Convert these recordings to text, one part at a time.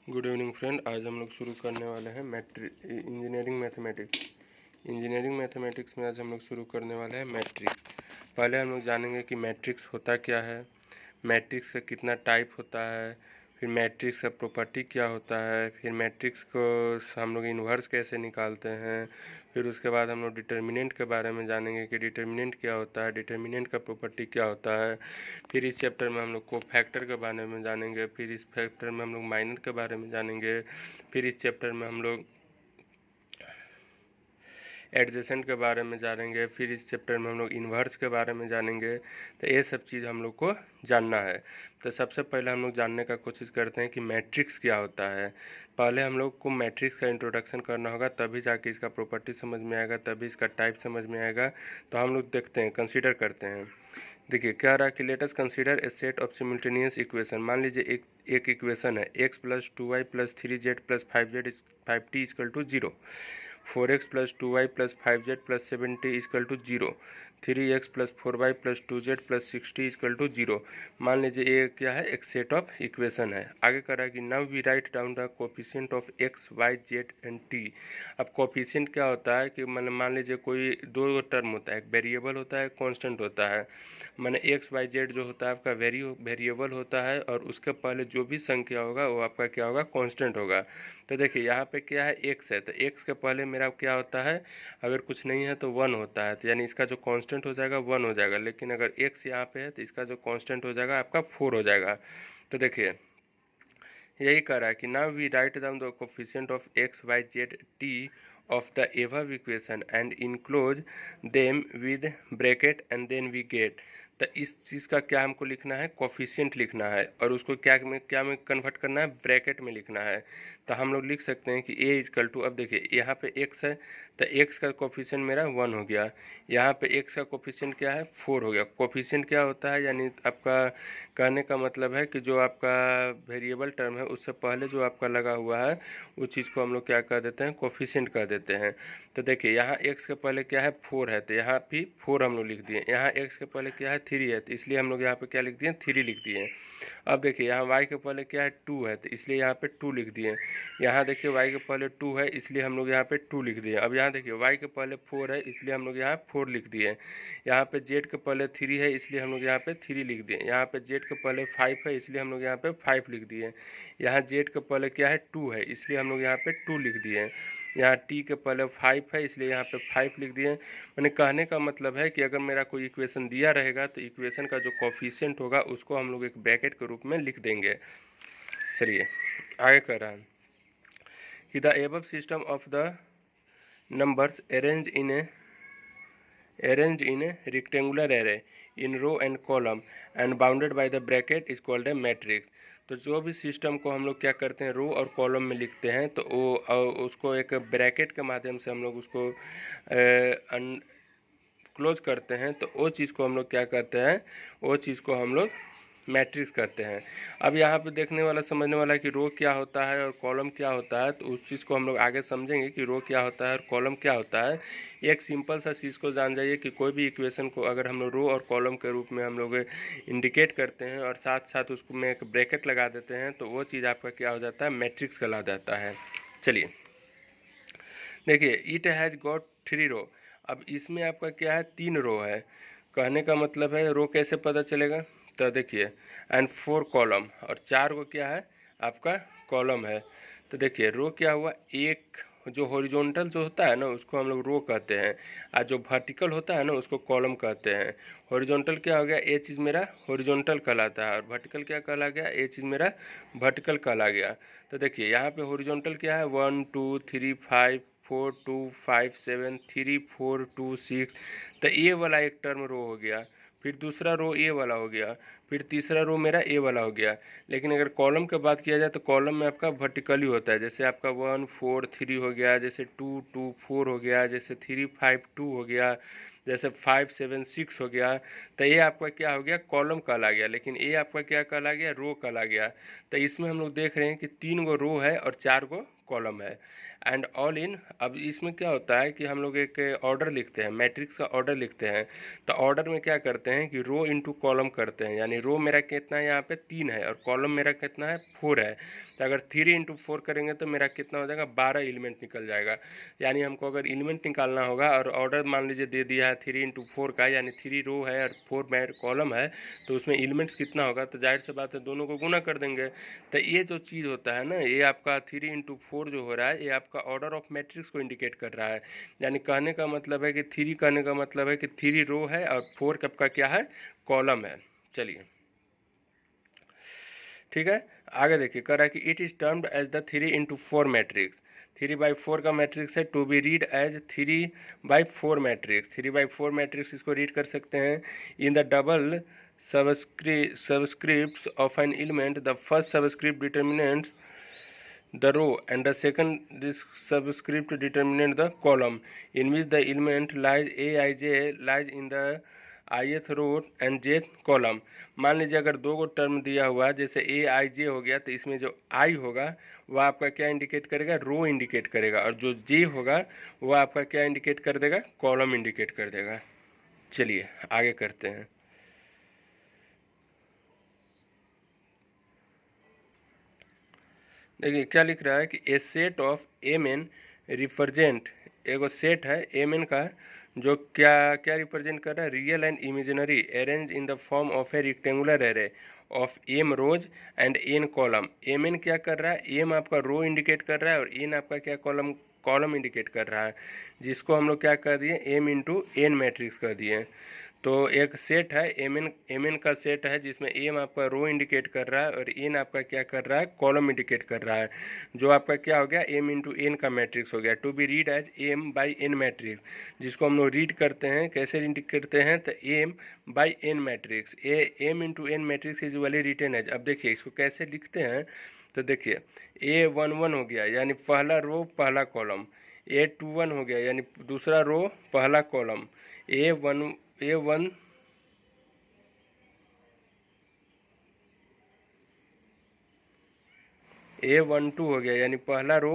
Good evening friend. आज हम लोग शुरू करने वाले हैं इंजीनियरिंग मैथमेटिक्स में आज हम लोग शुरू करने वाले हैं मैट्रिक्स। पहले हम लोग जानेंगे कि मैट्रिक्स होता क्या है, मैट्रिक्स का कितना टाइप होता है, फिर मैट्रिक्स का प्रॉपर्टी क्या होता है, फिर मैट्रिक्स को हम लोग इन्वर्स कैसे निकालते हैं, फिर उसके बाद हम लोग डिटर्मिनेंट के बारे में जानेंगे कि डिटर्मिनेंट क्या होता है, डिटर्मिनेंट का प्रॉपर्टी क्या होता है। फिर इस चैप्टर में हम लोग को फैक्टर के बारे में जानेंगे, फिर इस फैक्टर में हम लोग माइनर के बारे में जानेंगे, फिर इस चैप्टर में हम लोग एडजेसेंट के बारे में जानेंगे, फिर इस चैप्टर में हम लोग इन्वर्स के बारे में जानेंगे। तो ये सब चीज़ हम लोग को जानना है। तो सबसे पहले हम लोग जानने का कोशिश करते हैं कि मैट्रिक्स क्या होता है। पहले हम लोग को मैट्रिक्स का इंट्रोडक्शन करना होगा, तभी जाके इसका प्रॉपर्टी समझ में आएगा, तभी इसका टाइप समझ में आएगा। तो हम लोग देखते हैं, कंसीडर करते हैं। देखिए क्या रहा कि let us consider a set of simultaneous equation. मान लीजिए एक इक्वेशन है x + 2y + 3z + 5z 5t = 0, 4x + 2y + 5z + 7t = 0, 3x + 4y + 2z + 6t = 0। मान लीजिए ये क्या है, एक सेट ऑफ इक्वेशन है। आगे कह रहा है कि now we write down the coefficient of x, y, z and t। अब कोफिशिएंट क्या होता है कि मान लीजिए कोई दो टर्म होता है, एक वेरिएबल होता है, कांस्टेंट होता है। माने एक्स वाई जेड जो होता है आपका वेरिएबल होता है, और उसके पहले जो भी संख्या होगा वो आपका क्या होगा, कांस्टेंट होगा। तो देखिए यहाँ पे क्या है, एक्स है, तो एक्स के पहले मेरा क्या होता है, अगर कुछ नहीं है तो 1 होता है, तो यानी इसका जो कांस्टेंट हो जाएगा 1 हो जाएगा। लेकिन अगर एक्स यहाँ पे है तो इसका जो कांस्टेंट हो जाएगा आपका 4 हो जाएगा। तो देखिए यही कह रहा है कि now we write down the coefficient of x y z t of the above equation and enclose them with bracket and then we get। तो इस चीज़ का क्या हमको लिखना है, कोफिशिएंट लिखना है, और उसको क्या में कन्वर्ट करना है, ब्रैकेट में लिखना है। तो हम लोग लिख सकते हैं कि a = अब देखिए यहाँ पे x है, तो x का कोफिशिएंट मेरा 1 हो गया, यहाँ पे x का कोफिशिएंट क्या है, 4 हो गया। कोफिशिएंट क्या होता है, यानी आपका कहने का मतलब है कि जो आपका वेरिएबल टर्म है उससे पहले जो आपका लगा हुआ है उस चीज़ को हम लोग क्या कह देते हैं, कोफिशिएंट कह देते हैं। तो देखिए यहाँ x के पहले क्या है, 4 है, तो यहाँ भी 4 हम लोग लिख दिए। यहाँ x के पहले क्या है, 3 है, तो इसलिए हम लोग यहाँ पे क्या लिख दिए, 3 लिख दिए। अब देखिए यहाँ y के पहले क्या है, 2 है, तो इसलिए यहाँ पे 2 लिख दिए। यहाँ देखिए y के पहले 2 है, इसलिए हम लोग यहाँ पे 2 लिख दिए। अब यहाँ देखिए y के पहले 4 है, इसलिए हम लोग यहाँ 4 लिख दिए। यहाँ पे z के पहले 3 है, इसलिए हम लोग यहाँ पे 3 लिख दिए। यहाँ पे z के पहले 5 है, इसलिए हम लोग यहाँ पे 5 लिख दिए। यहाँ z के पहले क्या है, 2 है, इसलिए हम लोग यहाँ पे 2 लिख दिए। यहाँ t के पहले 5 है, इसलिए यहाँ पे 5 लिख दिए। मैंने कहने का मतलब है कि अगर मेरा कोई इक्वेशन दिया रहेगा तो इक्वेशन का जो कोफिशिएंट होगा उसको हम लोग एक ब्रैकेट के रूप में लिख देंगे। चलिए आगे कह रहा है कि the above system of the numbers arranged in a rectangular array in row and column and bounded by the bracket is called a matrix। तो जो भी सिस्टम को हम लोग क्या करते हैं, रो और कॉलम में लिखते हैं, तो वो उसको एक ब्रैकेट के माध्यम से हम लोग उसको क्लोज करते हैं, तो वो चीज़ को हम लोग क्या कहते हैं, वो चीज़ को हम लोग मैट्रिक्स कहते हैं। अब यहाँ पे देखने वाला समझने वाला है कि रो क्या होता है और कॉलम क्या होता है, तो उस चीज़ को हम लोग आगे समझेंगे कि रो क्या होता है और कॉलम क्या होता है। एक सिंपल सा चीज़ को जान जाइए कि कोई भी इक्वेशन को अगर हम लोग रो और कॉलम के रूप में हम लोग इंडिकेट करते हैं और साथ साथ उसको में एक ब्रैकेट लगा देते हैं, तो वो चीज़ आपका क्या हो जाता है, मैट्रिक्स कहला जाता है। चलिए देखिए इट हैज़ गॉट 3 रो। अब इसमें आपका क्या है, 3 रो है। कहने का मतलब है रो कैसे पता चलेगा, तो देखिए एंड 4 कॉलम, और 4 को क्या है आपका कॉलम है। तो देखिए रो क्या हुआ, एक जो हॉरिजॉन्टल जो होता है ना उसको हम लोग रो कहते हैं, और जो वर्टिकल होता है ना उसको कॉलम कहते हैं। हॉरिजॉन्टल क्या हो गया, ये चीज़ मेरा हॉरिजॉन्टल कहलाता है, और वर्टिकल क्या कहला गया, ये चीज़ मेरा वर्टिकल कहला गया। तो देखिए यहाँ पे हॉरिजॉन्टल क्या है, 1 2 3 5 4 2 5 7 3 4 2 6। तो ए वाला एक टर्म रो हो गया, फिर दूसरा रो ए वाला हो गया, फिर तीसरा रो मेरा ए वाला हो गया। लेकिन अगर कॉलम की बात किया जाए तो कॉलम में आपका वर्टिकली होता है, जैसे आपका 1 4 3 हो गया, जैसे 2 2 4 हो गया, जैसे 3 5 2 हो गया, जैसे 5 7 6 हो गया, तो ये आपका क्या हो गया, कॉलम कहला गया, लेकिन ये आपका क्या कहला गया, रो कहला गया। तो इसमें हम लोग देख रहे हैं कि 3 गो रो है और 4 गो कॉलम है एंड ऑल इन। अब इसमें क्या होता है कि हम लोग एक ऑर्डर लिखते हैं, मैट्रिक्स का ऑर्डर लिखते हैं। तो ऑर्डर में क्या करते हैं कि रो इंटू कॉलम करते हैं, यानी रो मेरा कितना है यहाँ पे 3 है और कॉलम मेरा कितना है 4 है। तो अगर 3 इंटू 4 करेंगे तो मेरा कितना हो जाएगा, 12 एलिमेंट निकल जाएगा। यानी हमको अगर एलिमेंट निकालना होगा और ऑर्डर मान लीजिए दे दिया है 3 इंटू 4 का, यानी 3 रो है और 4 कॉलम है, तो उसमें एलिमेंट्स कितना होगा, तो जाहिर सी बात है दोनों को गुना कर देंगे। तो ये जो चीज़ होता है ना, ये आपका 3 इंटू 4 जो हो रहा है, ये आपका ऑर्डर ऑफ मैट्रिक्स को इंडिकेट कर रहा है। यानी कहने का मतलब है कि 3 कहने का मतलब है कि 3 रो है और 4 कब का क्या है, कॉलम है। चलिए ठीक है, आगे देखिए, कह रहा है कि it is termed as the 3 into 4 matrix. 3/4 का मैट्रिक्स है, to be read as 3/4 matrix. 3/4 matrix इसको रीड कर सकते हैं। In the double subscripts of an element, the first subscript determinates the row and the second this subscript determinate the column in which the element lies aij lies in the ith row and jth column। मान लीजिए अगर दो गो term दिया हुआ है, जैसे ए I जे हो गया, तो इसमें जो आई होगा वह आपका क्या इंडिकेट करेगा, रो इंडिकेट करेगा, और जो जे होगा वह आपका क्या इंडिकेट कर देगा, कॉलम इंडिकेट कर देगा। चलिए आगे करते हैं। देखिए क्या लिख रहा है कि a set of M N represent, एगो सेट है एम एन का जो क्या क्या रिप्रेजेंट कर रहा है, real and imaginary arrange in the form of a rectangular array of M rows and N column. M N क्या कर रहा है, एम आपका रो इंडिकेट कर रहा है और एन आपका क्या कॉलम कॉलम इंडिकेट कर रहा है, जिसको हम लोग क्या कर दिए, एम इंटू एन मैट्रिक्स कर दिए। तो एक सेट है एम एन का सेट है जिसमें एम आपका रो इंडिकेट कर रहा है और एन आपका क्या कर रहा है, कॉलम इंडिकेट कर रहा है, जो आपका क्या हो गया, एम इंटू एन का मैट्रिक्स हो गया। To be read as m by n matrix, जिसको हम लोग रीड करते हैं, कैसे रीड करते हैं, तो m by n matrix, m into n matrix is वाली रिटर्न एज। अब देखिए इसको कैसे लिखते हैं, तो देखिए A11 हो गया यानी पहला रो पहला कॉलम, A21 हो गया यानी दूसरा रो पहला कॉलम, A1 A12 हो गया यानी पहला रो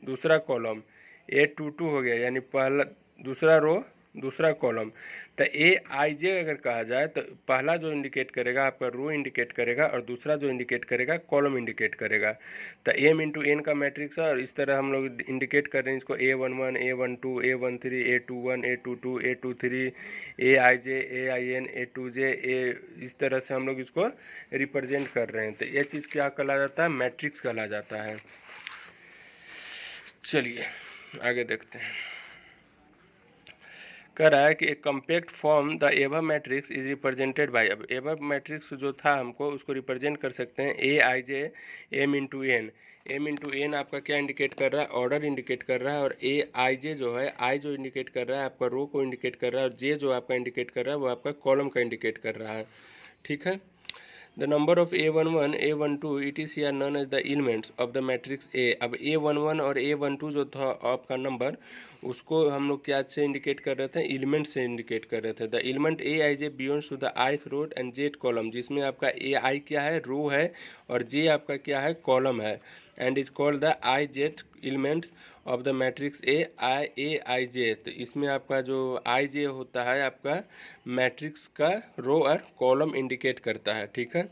दूसरा कॉलम, A22 हो गया यानी पहला दूसरा रो दूसरा कॉलम। तो ए आई जे अगर कहा जाए तो पहला जो इंडिकेट करेगा आपका रो इंडिकेट करेगा और दूसरा जो इंडिकेट करेगा कॉलम इंडिकेट करेगा। तो एम इंटू एन का मैट्रिक्स है और इस तरह हम लोग इंडिकेट कर रहे हैं इसको A11 A12 A13 A21 A22 A23 A I J A I N A2J इस तरह से हम लोग इसको रिप्रेजेंट कर रहे हैं। तो ये चीज़ क्या कहला जाता है, मैट्रिक्स कहला जाता है। चलिए आगे देखते हैं। कह रहा है कि एक compact form the above matrix is represented by, अब एबव मैट्रिक्स जो था हमको उसको रिप्रेजेंट कर सकते हैं A I J M into N. M into N आपका क्या इंडिकेट कर रहा है, ऑर्डर इंडिकेट कर रहा है, और ए आई जे जो है, आई जो इंडिकेट कर रहा है आपका रो को इंडिकेट कर रहा है, और जे जो आपका इंडिकेट कर रहा है वो आपका कॉलम का इंडिकेट कर रहा है। ठीक है, the number of A11 A12 it is here known as the elements of the matrix A. अब A11 और A12 जो था आपका नंबर, उसको हम लोग क्या से इंडिकेट कर रहे थे, एलिमेंट से इंडिकेट कर रहे थे। The element A I J belongs to the ith row and jth column, जिसमें आपका ए आई क्या है, रो है, और जे आपका क्या है, कॉलम है, and is called the I jth elements of the matrix A I J. तो इसमें आपका जो आई जे होता है आपका मैट्रिक्स का रो और कॉलम इंडिकेट करता है। ठीक है,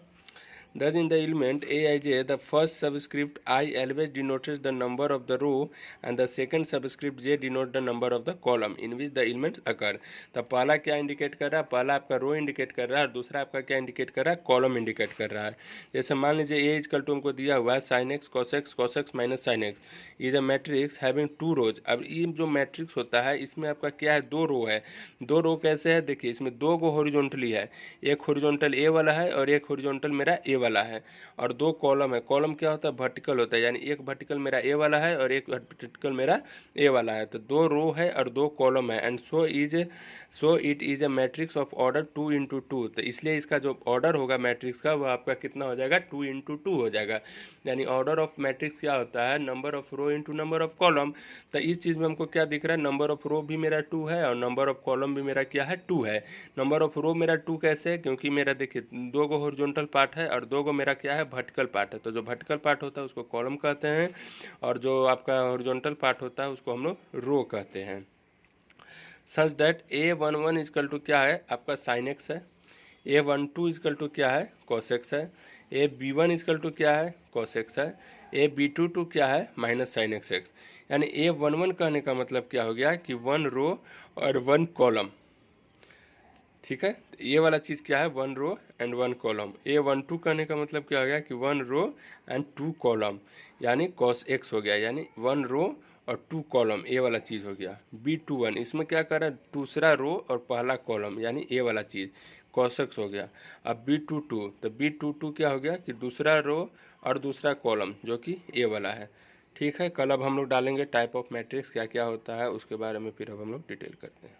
thus in the element aij the first subscript I always denotes the number of the row and the second subscript j denote the number of the column in which the elements occur। तो पहला क्या indicate कर रहा है, पहला आपका रो indicate कर रहा है और दूसरा आपका क्या इंडिकेट कर रहा है, कॉलम इंडिकेट कर रहा है। जैसे मान लीजिए ए इजकल टू हमको दिया हुआ है sin x cos x minus sin x is a matrix having 2 रोज। अब ये जो मैट्रिक्स होता है इसमें आपका क्या है, 2 रो है। 2 रो कैसे है, देखिए इसमें 2 गो हॉरिजॉन्टली है, एक हॉरिजॉन्टल ए वाला है और एक हॉरिजॉन्टल मेरा ए वाला है और 2 कॉलम है। कॉलम क्या होता है? वर्टिकल होता है, यानी एक वर्टिकल मेरा ए वाला है और एक वर्टिकल मेरा ए वाला है। तो 2 रो है और 2 कॉलम है। And so it is a matrix of order 2 into 2। तो इसलिए इसका जो ऑर्डर होगा मैट्रिक्स का वो आपका कितना हो जाएगा? 2 इंटू 2 हो जाएगा। यानी ऑर्डर ऑफ मैट्रिक्स क्या होता है? Number of row into number of column. तो इस चीज़ में हमको क्या दिख रहा है? नंबर ऑफ रो भी मेरा 2 है और नंबर ऑफ कॉलम भी मेरा क्या है? 2 है। नंबर ऑफ रो मेरा 2 कैसे है? क्योंकि मेरा देखिए 2 गो हॉरिजॉन्टल पार्ट है और 2 गो मेरा क्या है? वर्टिकल पार्ट है। तो जो वर्टिकल पार्ट होता है उसको कॉलम कहते हैं और जो आपका हॉरिजॉन्टल पार्ट होता है उसको हम लोग रो कहते हैं। Such that A11 is equal to क्या है? आपका साइन एक्स है। A12 इजकल टू क्या है? कॉस एक्स है। AB1 इजकल टू क्या है? कॉस एक्स है। AB22 क्या है? Minus sine x x. यानी A11 कहने का मतलब क्या हो गया कि 1 रो और 1 कॉलम। ठीक है, तो ये वाला चीज़ क्या है? 1 रो एंड 1 कॉलम। A12 कहने का मतलब क्या हो गया कि 1 रो एंड 2 कॉलम, यानी कॉस एक्स हो गया, यानी 1 रो और 2 कॉलम, ए वाला चीज़ हो गया। B21 इसमें क्या कर रहा है? दूसरा रो और पहला कॉलम, यानी ए वाला चीज़ कॉस एक्स हो गया। अब B22, तो B22 क्या हो गया कि दूसरा रो और दूसरा कॉलम जो कि ए वाला है। ठीक है, कल अब हम लोग डालेंगे टाइप ऑफ मैट्रिक्स क्या क्या होता है उसके बारे में, फिर अब हम लोग डिटेल करते हैं।